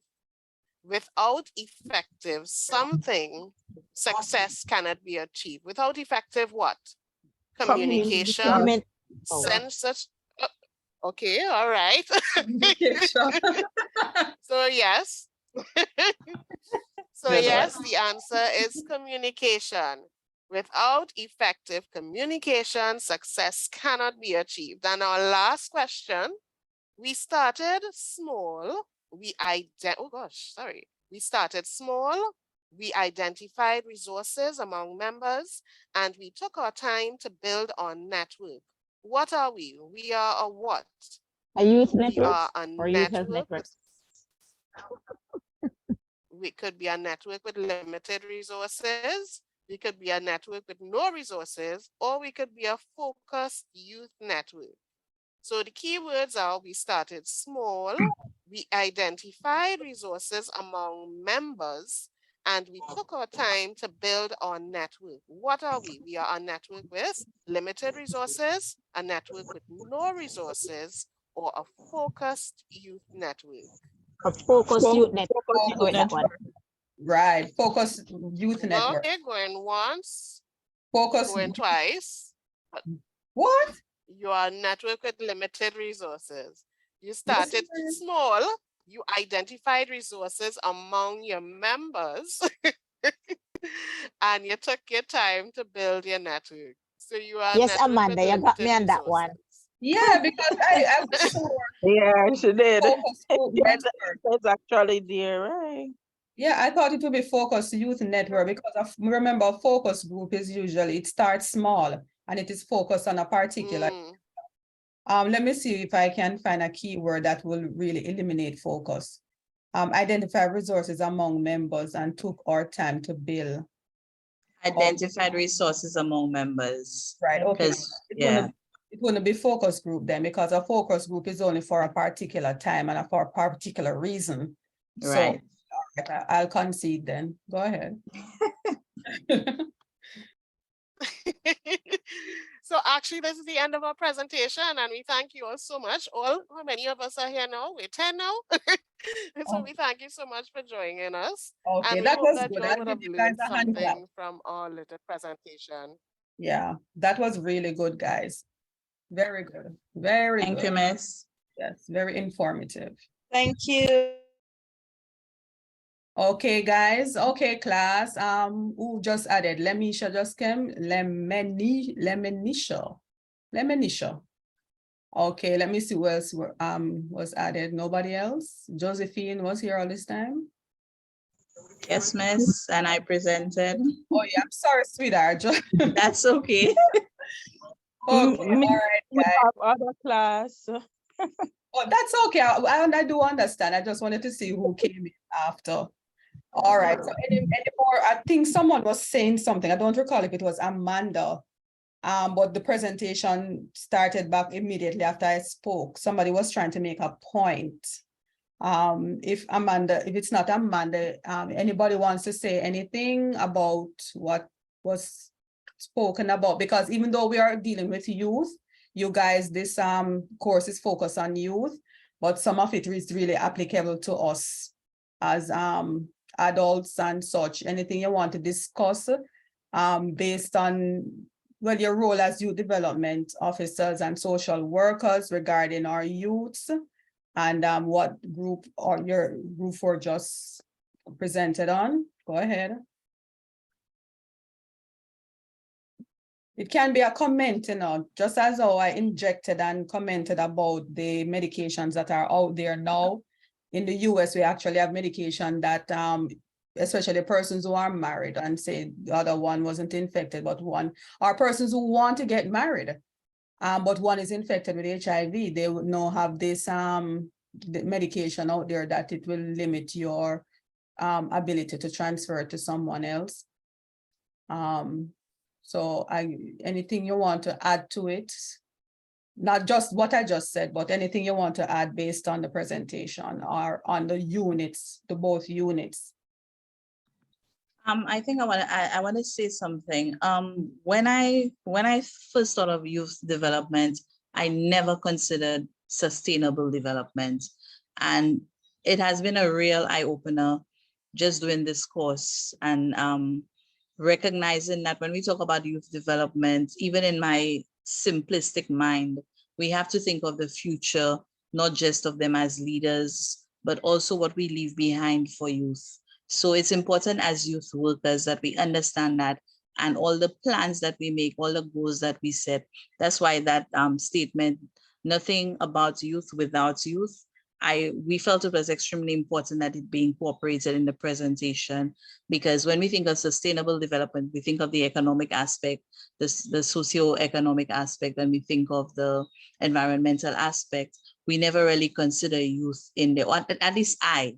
[SPEAKER 2] Without effective something, success cannot be achieved. Without effective what? Communication,
[SPEAKER 5] Communication.
[SPEAKER 2] census. Okay, all right. So yes. So
[SPEAKER 1] Good
[SPEAKER 2] yes, the answer is communication. Without effective communication, success cannot be achieved. And our last question, we started small. We started small. We identified resources among members, and we took our time to build our network. What are we? We are a what?
[SPEAKER 5] A youth
[SPEAKER 2] We
[SPEAKER 5] network
[SPEAKER 2] are a
[SPEAKER 5] or youth health
[SPEAKER 2] network.
[SPEAKER 5] network.
[SPEAKER 2] We could be a network with limited resources. We could be a network with no resources, or we could be a focused youth network. So the keywords are: we started small, we identified resources among members, and we took our time to build our network. What are we? We are a network with limited resources, a network with no resources, or a focused youth network.
[SPEAKER 5] A focused youth network.
[SPEAKER 10] Focus
[SPEAKER 5] Go with that one.
[SPEAKER 1] Right, focus youth network.
[SPEAKER 2] Okay, going once,
[SPEAKER 1] Focus.
[SPEAKER 2] going twice.
[SPEAKER 1] What?
[SPEAKER 2] You are a network with limited resources. You started small, you identified resources among your members, and you took your time to build your network. So you are a
[SPEAKER 5] Yes,
[SPEAKER 2] network with
[SPEAKER 5] Amanda, you got me
[SPEAKER 2] limited
[SPEAKER 5] on that one.
[SPEAKER 2] resources.
[SPEAKER 1] Yeah, because I was sure.
[SPEAKER 10] Yeah, she did.
[SPEAKER 1] Focus group
[SPEAKER 10] Yeah,
[SPEAKER 1] network.
[SPEAKER 10] that's actually there, right?
[SPEAKER 1] Yeah, I thought it would be focused youth network because remember focus group is usually, it starts small and it is focused on a particular. Let me see if I can find a keyword that will really eliminate focus. Identify resources among members and took our time to build.
[SPEAKER 3] Identified resources among members.
[SPEAKER 1] Right, okay.
[SPEAKER 3] Because, yeah.
[SPEAKER 1] It wouldn't be focus group then, because a focus group is only for a particular time and for a particular reason.
[SPEAKER 3] Right.
[SPEAKER 1] So I'll concede then. Go ahead.
[SPEAKER 2] So actually, this is the end of our presentation, and we thank you all so much. How many of us are here now? We're 10 now. So we thank you so much for joining us.
[SPEAKER 1] Okay,
[SPEAKER 2] and we
[SPEAKER 1] that
[SPEAKER 2] hope
[SPEAKER 1] was
[SPEAKER 2] that
[SPEAKER 1] good.
[SPEAKER 2] you all
[SPEAKER 1] I'll
[SPEAKER 2] would
[SPEAKER 1] give
[SPEAKER 2] have
[SPEAKER 1] you guys
[SPEAKER 2] learned
[SPEAKER 1] a hand clap.
[SPEAKER 2] something from our little presentation.
[SPEAKER 1] Yeah, that was really good, guys. Very good. Very good.
[SPEAKER 3] Thank you, Miss.
[SPEAKER 1] Yes, very informative.
[SPEAKER 7] Thank you.
[SPEAKER 1] Okay, guys. Okay, class. Who just added? Lemisha just came. Lemenisha. Okay, let me see who else was added. Nobody else. Josephine was here all this time.
[SPEAKER 3] Yes, Miss, and I presented.
[SPEAKER 1] Oh yeah, I'm sorry, sweetheart.
[SPEAKER 3] That's okay.
[SPEAKER 1] Okay, all right,
[SPEAKER 10] We
[SPEAKER 1] guys.
[SPEAKER 10] have other class.
[SPEAKER 1] Oh, that's okay. I do understand. I just wanted to see who came in after. All right. So any more? I think someone was saying something. I don't recall if it was Amanda. But the presentation started back immediately after I spoke. Somebody was trying to make a point. If it's not Amanda, anybody wants to say anything about what was spoken about? Because even though we are dealing with youth, you guys, this course is focused on youth, but some of it is really applicable to us as adults and such. Anything you want to discuss based on, well, your role as youth development officers and social workers regarding our youths, and what group or your group 4 just presented on. Go ahead. It can be a comment, just as how I injected and commented about the medications that are out there now. In the US, we actually have medication that, especially persons who are married, and say the other one wasn't infected, but one are persons who want to get married. But one is infected with HIV. They would now have this the medication out there that it will limit your ability to transfer it to someone else. So anything you want to add to it? Not just what I just said, but anything you want to add based on the presentation or on the units, the both units.
[SPEAKER 3] I think I want to say something. When I first thought of youth development, I never considered sustainable development, and it has been a real eye opener just doing this course and recognizing that when we talk about youth development, even in my simplistic mind, we have to think of the future, not just of them as leaders, but also what we leave behind for youth. So it's important as youth workers that we understand that, and all the plans that we make, all the goals that we set. That's why that statement, nothing about youth without youth, we felt it was extremely important that it be incorporated in the presentation, because when we think of sustainable development, we think of the economic aspect, the socio-economic aspect, and we think of the environmental aspect. We never really consider youth in there, or at least I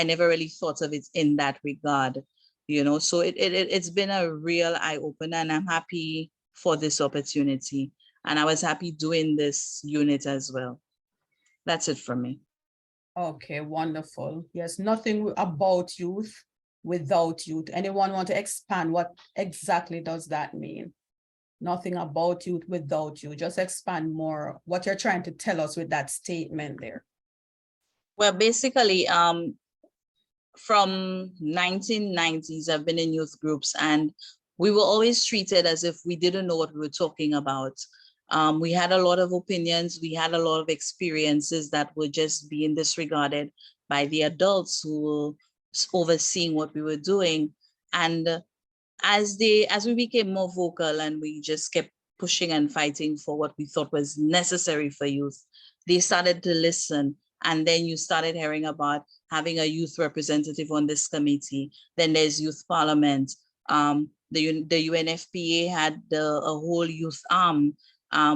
[SPEAKER 3] never really thought of it in that regard, you know. So it's been a real eye opener, and I'm happy for this opportunity. And I was happy doing this unit as well. That's it from me.
[SPEAKER 1] Okay, wonderful. Yes, nothing about youth without youth. Anyone want to expand? What exactly does that mean? Nothing about youth without you. Just expand more what you're trying to tell us with that statement there.
[SPEAKER 3] Well, basically, from 1990s, I've been in youth groups, and we were always treated as if we didn't know what we were talking about. We had a lot of opinions, we had a lot of experiences that were just being disregarded by the adults who were overseeing what we were doing. And as we became more vocal and we just kept pushing and fighting for what we thought was necessary for youth, they started to listen. And then you started hearing about having a youth representative on this committee. Then there's youth parliament. The UNFPA had a whole youth arm,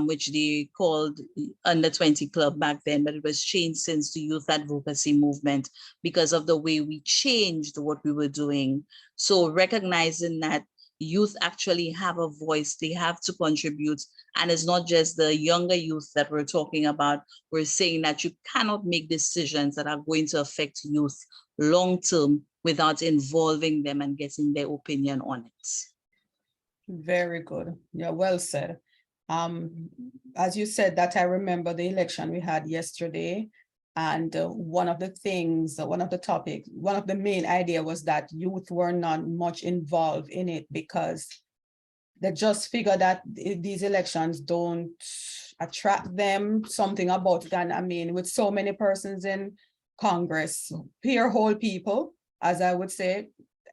[SPEAKER 3] which they called Under 20 Club back then, but it was changed since the Youth Advocacy Movement because of the way we changed what we were doing. So recognizing that youth actually have a voice, they have to contribute. And it's not just the younger youth that we're talking about. We're saying that you cannot make decisions that are going to affect youth long-term without involving them and getting their opinion on it.
[SPEAKER 1] Very good. Yeah, well said. As you said that, I remember the election we had yesterday. And one of the main idea was that youth were not much involved in it because they just figure that these elections don't attract them, something about it. And I mean, with so many persons in Congress, peer hole people, as I would say,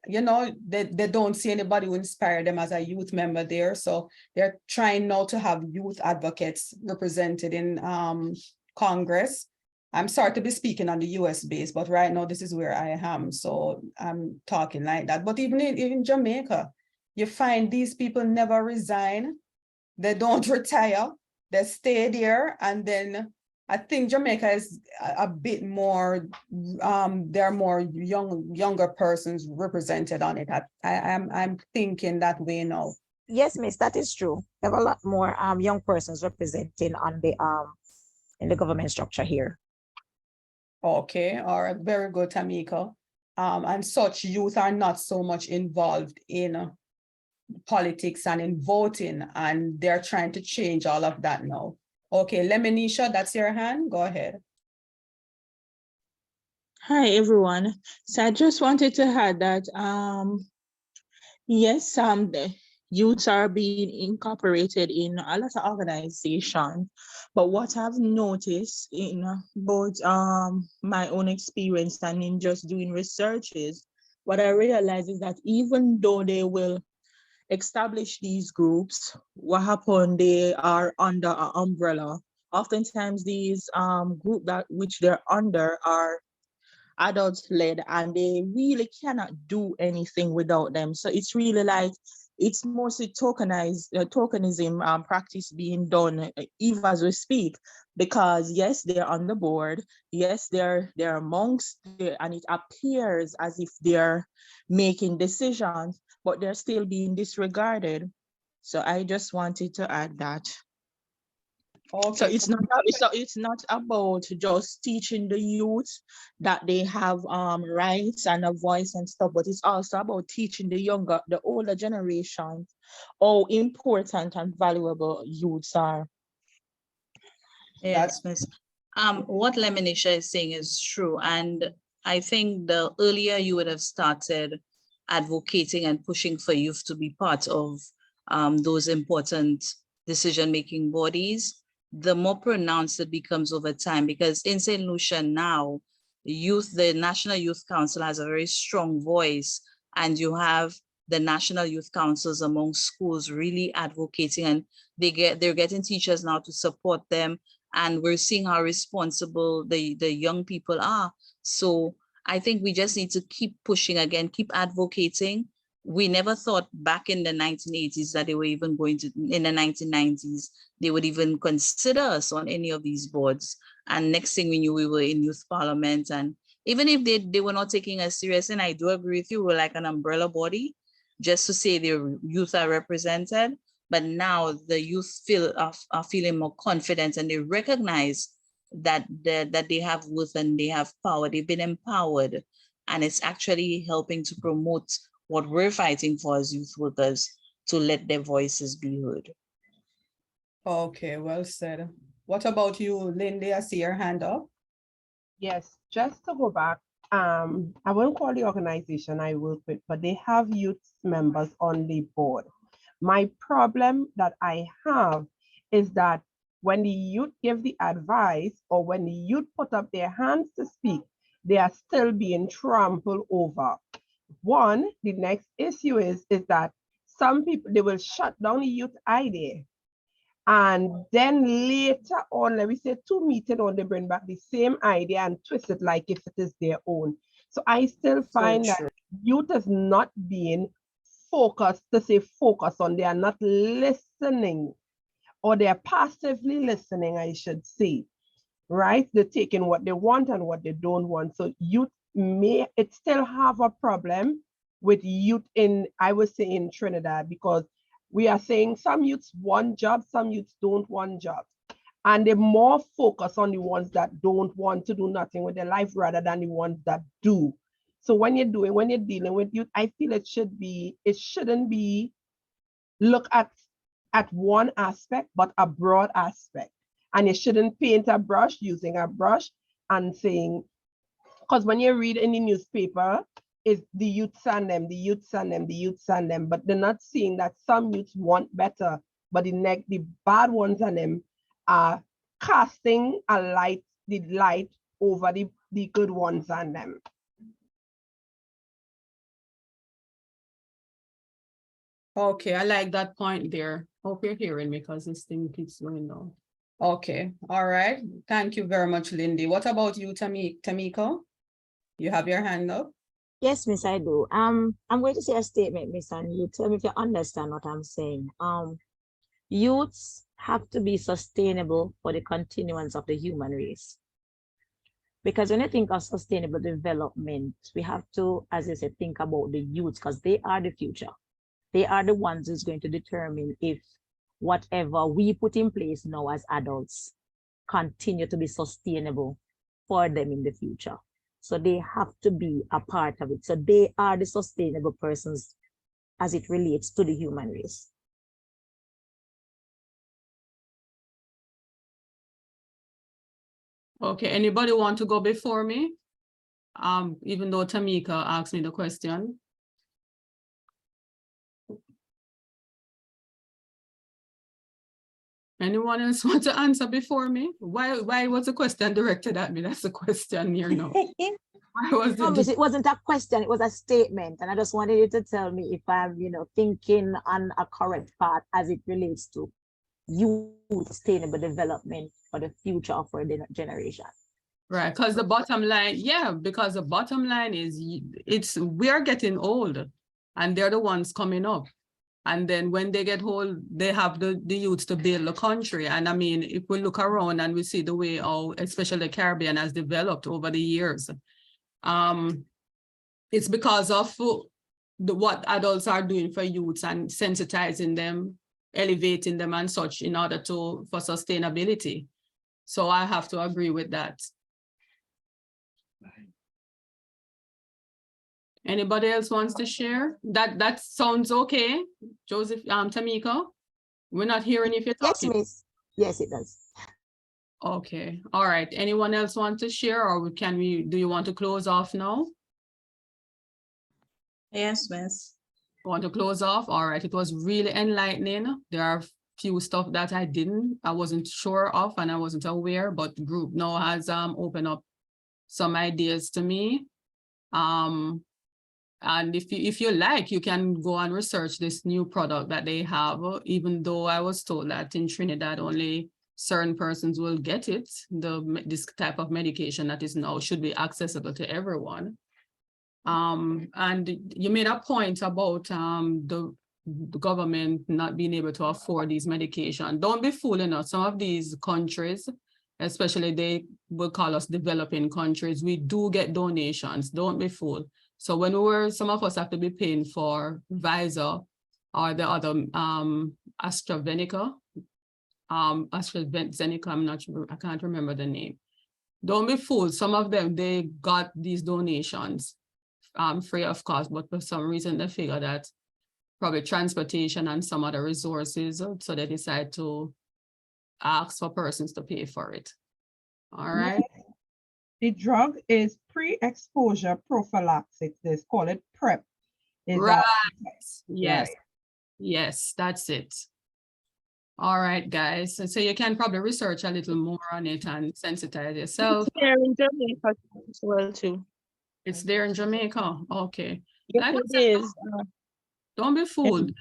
[SPEAKER 1] you know, they don't see anybody who inspire them as a youth member there. So they're trying now to have youth advocates represented in Congress. I'm sorry to be speaking on the US base, but right now this is where I am. So I'm talking like that. But even in Jamaica, you find these people never resign. They don't retire. They stay there. And then I think Jamaica is a bit more, there are more younger persons represented on it. I'm thinking that way now.
[SPEAKER 5] Yes, miss, that is true. We have a lot more young persons representing on the in the government structure here.
[SPEAKER 1] Okay, all right, very good, Tamika. And such youth are not so much involved in politics and in voting, and they're trying to change all of that now. Okay, Lemonisha, that's your hand. Go ahead.
[SPEAKER 10] Hi, everyone. So I just wanted to add that, yes, the youths are being incorporated in a lot of organizations, but what I've noticed in both my own experience and in just doing research is, what I realize is that even though they will establish these groups, what happened, they are under an umbrella. Oftentimes these group that which they're under are adults led, and they really cannot do anything without them. So it's really like it's mostly tokenism practice being done even as we speak, because yes, they're on the board, yes, they're amongst and it appears as if they're making decisions, but they're still being disregarded. So I just wanted to add that. So
[SPEAKER 4] Okay.
[SPEAKER 10] it's not about just teaching the youth that they have rights and a voice and stuff, but it's also about teaching the older generation how important and valuable youths are.
[SPEAKER 3] Yes, Miss. What Lemonisha is saying is true. And I think the earlier you would have started advocating and pushing for youth to be part of those important decision-making bodies, the more pronounced it becomes over time. Because in St. Lucia now, the National Youth Council has a very strong voice, and you have the National Youth Councils among schools really advocating, and they're getting teachers now to support them. And we're seeing how responsible the young people are. So I think we just need to keep pushing again, keep advocating. We never thought back in the 1980s that they were even going to, in the 1990s, they would even consider us on any of these boards. And next thing we knew, we were in youth parliament. And even if they were not taking us serious, and I do agree with you, we're like an umbrella body, just to say their youth are represented. But now the youth are feeling more confident, and they recognize that they have worth and they have power. They've been empowered, and it's actually helping to promote what we're fighting for as youth workers, to let their voices be heard.
[SPEAKER 1] Okay, well said. What about you, Lindy? I see your hand up.
[SPEAKER 4] Yes, just to go back, I won't call the organization I work with, but they have youth members on the board. My problem that I have is that when the youth give the advice, or when the youth put up their hands to speak, they are still being trampled over. One, the next issue is that some people, they will shut down the youth idea. And then later on, let me say 2 meetings on, they bring back the same idea and twist it like if it is their own. So I still find that youth is not being focused, to say focus on, they are not listening, or they are passively listening, I should say, right? They're taking what they want and what they don't want. So youth it still have a problem with youth in, I would say, in Trinidad, because we are saying some youths want jobs, some youths don't want jobs. And they're more focused on the ones that don't want to do nothing with their life rather than the ones that do. So when you're dealing with youth, I feel it shouldn't be look at one aspect, but a broad aspect. And you shouldn't paint a brush using a brush and saying, because when you read in the newspaper, it's the youths and them, the youths and them, the youths and them, but they're not seeing that some youths want better, but the bad ones and them are casting the light over the good ones and them.
[SPEAKER 1] Okay, I like that point there. Hope you're hearing me, because this thing keeps going on. Okay, all right. Thank you very much, Lindy. What about you, Tamiko? You have your hand up?
[SPEAKER 5] Yes, Miss, I do. I'm going to say a statement, Miss, and you tell me if you understand what I'm saying. Youths have to be sustainable for the continuance of the human race. Because when you think of sustainable development, we have to, as I said, think about the youth, because they are the future. They are the ones who's going to determine if whatever we put in place now as adults continue to be sustainable for them in the future. So they have to be a part of it. So they are the sustainable persons as it relates to the human race.
[SPEAKER 1] Okay, anybody want to go before me? Even though Tamika asked me the question. Anyone else want to answer before me? Why was the question directed at me? That's the question here now.
[SPEAKER 5] It wasn't a question, it was a statement. And I just wanted you to tell me if I'm, thinking on a correct path as it relates to youth sustainable development for the future of our generation.
[SPEAKER 1] Right, because the bottom line, because the bottom line is we are getting old, and they're the ones coming up. And then when they get old, they have the youth to build the country. And I mean, if we look around and we see the way how, especially the Caribbean has developed over the years, it's because of what adults are doing for youths and sensitizing them, elevating them and such in order for sustainability. So I have to agree with that. Anybody else wants to share? That sounds okay, Joseph, Tamika? We're not hearing if you're
[SPEAKER 5] Yes,
[SPEAKER 1] talking.
[SPEAKER 5] miss. Yes, it does.
[SPEAKER 1] Okay, all right. Anyone else want to share, or do you want to close off now?
[SPEAKER 3] Yes, miss.
[SPEAKER 1] Want to close off? All right, it was really enlightening. There are few stuff that I wasn't sure of and I wasn't aware, but the group now has opened up some ideas to me. And if you like, you can go and research this new product that they have, even though I was told that in Trinidad only certain persons will get it. This type of medication that is now should be accessible to everyone. And you made a point about the government not being able to afford these medications. Don't be fooling us. Some of these countries, especially they will call us developing countries, we do get donations. Don't be fooled. So when some of us have to be paying for Pfizer or the other AstraZeneca, I'm not sure, I can't remember the name. Don't be fooled. Some of them, they got these donations free of cost, but for some reason they figure that probably transportation and some other resources, so they decide to ask for persons to pay for it. All right.
[SPEAKER 4] The drug is pre-exposure prophylaxis. They call it PrEP.
[SPEAKER 1] Right. Yes. Right. Yes, that's it. All right, guys. So you can probably research a little more on it and sensitize yourself.
[SPEAKER 10] It's there in Jamaica as well too.
[SPEAKER 1] It's there in Jamaica. Okay.
[SPEAKER 10] Yes,
[SPEAKER 1] Like
[SPEAKER 10] it is.
[SPEAKER 1] Don't be fooled.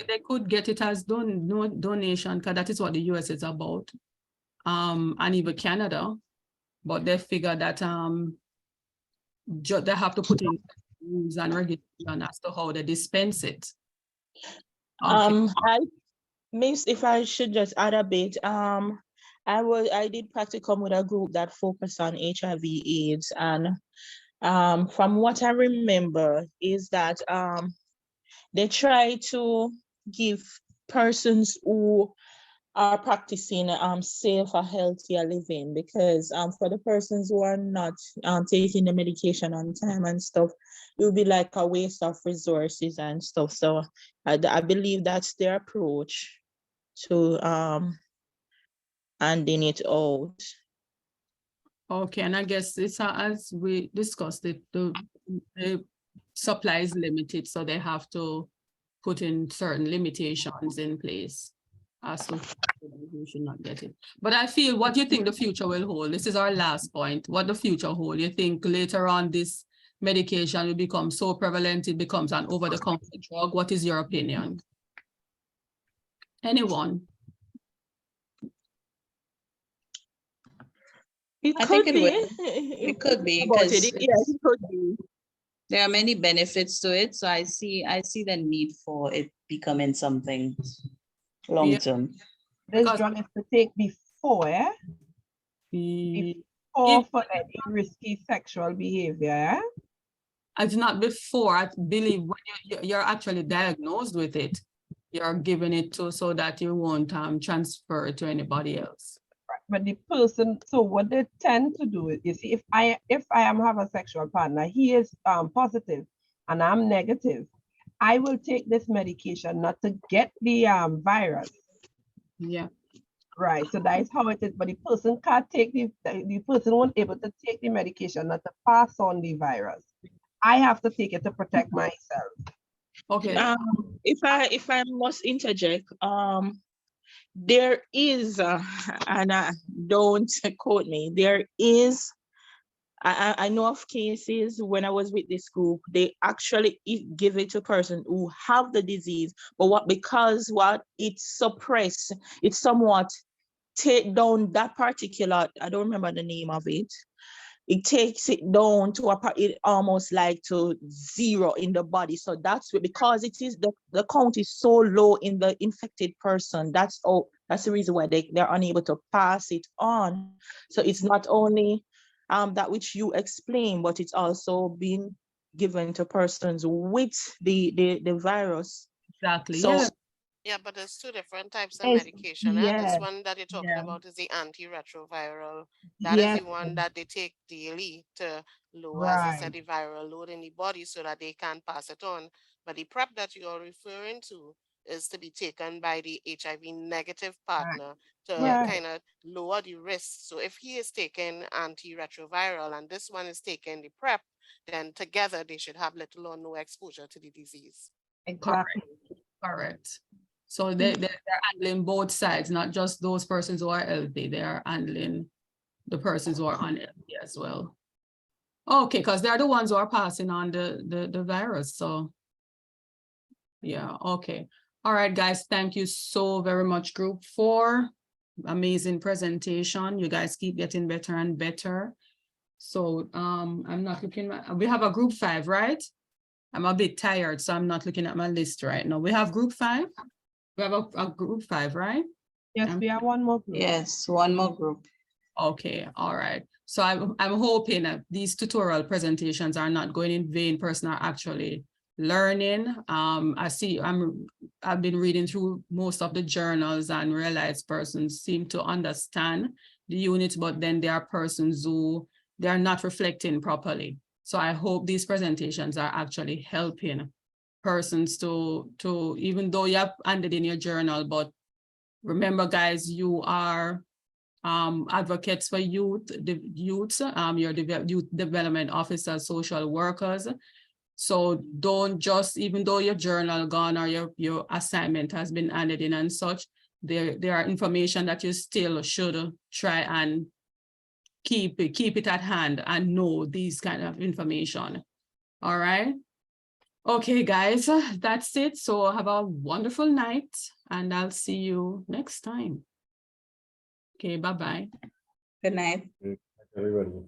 [SPEAKER 1] They could get it as donation, because that is what the US is about. And even Canada. But they figure that they have to put in rules and regulation as to how they dispense it. Okay.
[SPEAKER 10] Miss, if I should just add a bit, I did practicum with a group that focused on HIV/AIDS, and from what I remember is that they try to give persons who are practicing safer, healthier living, because for the persons who are not taking the medication on time and stuff, it will be like a waste of resources and stuff. So I believe that's their approach to handing it out.
[SPEAKER 1] Okay, and I guess it's as we discussed it, the supply is limited, so they have to put in certain limitations in place. So you should not get it. But I feel, what do you think the future will hold? This is our last point. What the future hold? You think later on this medication will become so prevalent it becomes an over-the-counter drug? What is your opinion? Anyone?
[SPEAKER 3] It could be because
[SPEAKER 10] it could be.
[SPEAKER 3] There are many benefits to it, so I see the need for it becoming something long term.
[SPEAKER 4] This drug is to take before for any risky sexual behavior.
[SPEAKER 1] It's not before. I believe when you're actually diagnosed with it, you're giving it to so that you won't transfer it to anybody else.
[SPEAKER 4] But the person, so what they tend to do is, you see, if I have a sexual partner, he is positive and I'm negative, I will take this medication not to get the virus.
[SPEAKER 1] Yeah.
[SPEAKER 4] Right. So that is how it is. But the person can't take the person won't able to take the medication not to pass on the virus. I have to take it to protect myself.
[SPEAKER 1] Okay.
[SPEAKER 10] If I must interject, there is, and don't quote me, there is, I know of cases when I was with this group, they actually give it to a person who have the disease, but because it's suppressed, it's somewhat take down that particular, I don't remember the name of it. it takes it down to it almost like to 0 in the body. So that's because it is the count is so low in the infected person. That's the reason why they're unable to pass it on. So it's not only that which you explain, but it's also being given to persons with the virus.
[SPEAKER 1] Exactly.
[SPEAKER 10] So
[SPEAKER 1] Yeah.
[SPEAKER 2] Yeah, but there's two different types of
[SPEAKER 5] Yes,
[SPEAKER 2] medication. And this
[SPEAKER 5] yes,
[SPEAKER 2] one that you're talking
[SPEAKER 5] yeah.
[SPEAKER 2] about is the antiretroviral. That is
[SPEAKER 5] Yes,
[SPEAKER 2] the one that they take daily to lower, as I said,
[SPEAKER 4] Right.
[SPEAKER 2] the viral load in the body so that they can pass it on. But the PrEP that you are referring to is to be taken by the HIV negative partner to
[SPEAKER 4] Right.
[SPEAKER 2] kind of lower the risk. So if he is taking antiretroviral and this one is taking the PrEP, then together they should have little or no exposure to the disease.
[SPEAKER 4] Exactly.
[SPEAKER 1] Correct. So they're handling both sides, not just those persons who are healthy. They are handling the persons who are unhealthy as well. Okay, because they're the ones who are passing on the virus. So yeah, okay. All right, guys, thank you so very much, Group 4. Amazing presentation. You guys keep getting better and better. So I'm not looking at, we have a Group 5, right? I'm a bit tired, so I'm not looking at my list right now. We have Group 5. We have a Group 5, right?
[SPEAKER 4] Yes, we have one more group.
[SPEAKER 3] Yes, one more group.
[SPEAKER 1] Okay, all right. So I'm hoping that these tutorial presentations are not going in vain. Persons are actually learning. I see I've been reading through most of the journals and realize persons seem to understand the units, but then there are persons who they are not reflecting properly. So I hope these presentations are actually helping persons to even though you have ended in your journal, but remember, guys, you are advocates for youth, the youths, your youth development officers, social workers. So don't just, even though your journal gone or your assignment has been handed in and such, there are information that you still should try and keep it at hand and know these kind of information. All right. Okay, guys, that's it. So have a wonderful night and I'll see you next time. Okay, bye-bye.
[SPEAKER 3] Good night.
[SPEAKER 8] Everybody.